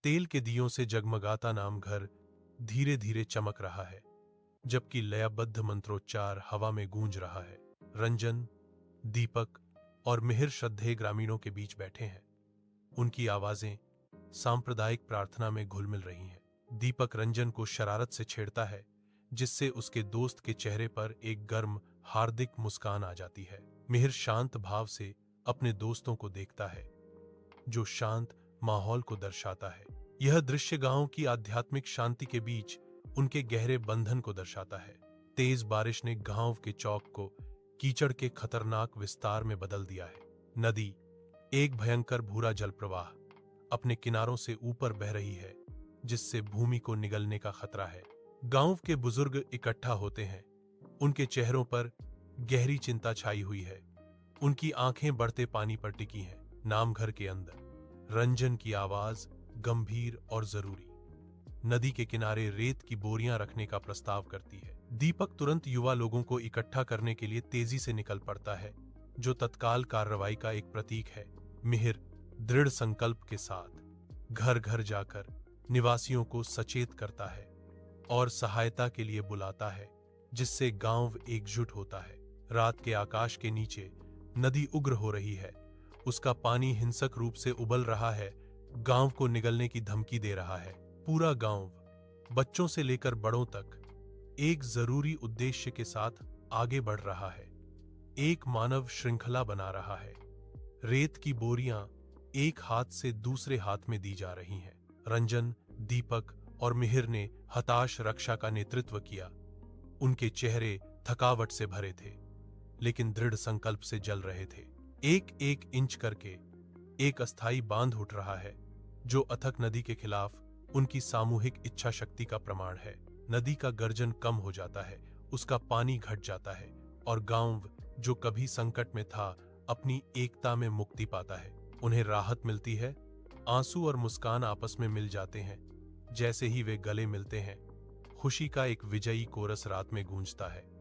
तेल के दियों से जगमगाता नाम घर धीरे धीरे चमक रहा है, जबकि लयबद्ध मंत्रोच्चार हवा में गूंज रहा है। रंजन, दीपक और मिहिर श्रद्धेय ग्रामीणों के बीच बैठे हैं। उनकी आवाजें सांप्रदायिक प्रार्थना में घुल मिल रही हैं। दीपक रंजन को शरारत से छेड़ता है, जिससे उसके दोस्त के चेहरे पर एक गर्म हार्दिक मुस्कान आ जाती है। मिहिर शांत भाव से अपने दोस्तों को देखता है, जो शांत माहौल को दर्शाता है। यह दृश्य गांव की आध्यात्मिक शांति के बीच उनके गहरे बंधन को दर्शाता है। तेज बारिश ने गांव के चौक को कीचड़ के खतरनाक विस्तार में बदल दिया है। नदी, एक भयंकर भूरा जल प्रवाह, अपने किनारों से ऊपर बह रही है, जिससे भूमि को निगलने का खतरा है। गांव के बुजुर्ग इकट्ठा होते हैं। उनके चेहरों पर गहरी चिंता छाई हुई है। उनकी आंखें बढ़ते पानी पर टिकी हैं। नामघर के अंदर रंजन की आवाज गंभीर और जरूरी नदी के किनारे रेत की बोरियां रखने का प्रस्ताव करती है। दीपक तुरंत युवा लोगों को इकट्ठा करने के लिए तेजी से निकल पड़ता है, जो तत्काल कार्रवाई का एक प्रतीक है। मिहिर दृढ़ संकल्प के साथ घर घर जाकर निवासियों को सचेत करता है और सहायता के लिए बुलाता है, जिससे गांव एकजुट होता है। रात के आकाश के नीचे नदी उग्र हो रही है। उसका पानी हिंसक रूप से उबल रहा है, गांव को निगलने की धमकी दे रहा है। पूरा गांव, बच्चों से लेकर बड़ों तक, एक जरूरी उद्देश्य के साथ आगे बढ़ रहा है। एक मानव श्रृंखला बना रहा है। रेत की बोरियां एक हाथ से दूसरे हाथ में दी जा रही हैं। रंजन, दीपक और मिहिर ने हताश रक्षा का नेतृत्व किया। उनके चेहरे थकावट से भरे थे, लेकिन दृढ़ संकल्प से जल रहे थे। एक एक इंच करके एक अस्थायी बांध उठ रहा है, जो अथक नदी के खिलाफ उनकी सामूहिक इच्छा शक्ति का प्रमाण है। नदी का गर्जन कम हो जाता है, उसका पानी घट जाता है और गांव, जो कभी संकट में था, अपनी एकता में मुक्ति पाता है। उन्हें राहत मिलती है। आंसू और मुस्कान आपस में मिल जाते हैं। जैसे ही वे गले मिलते हैं, खुशी का एक विजयी कोरस रात में गूंजता है।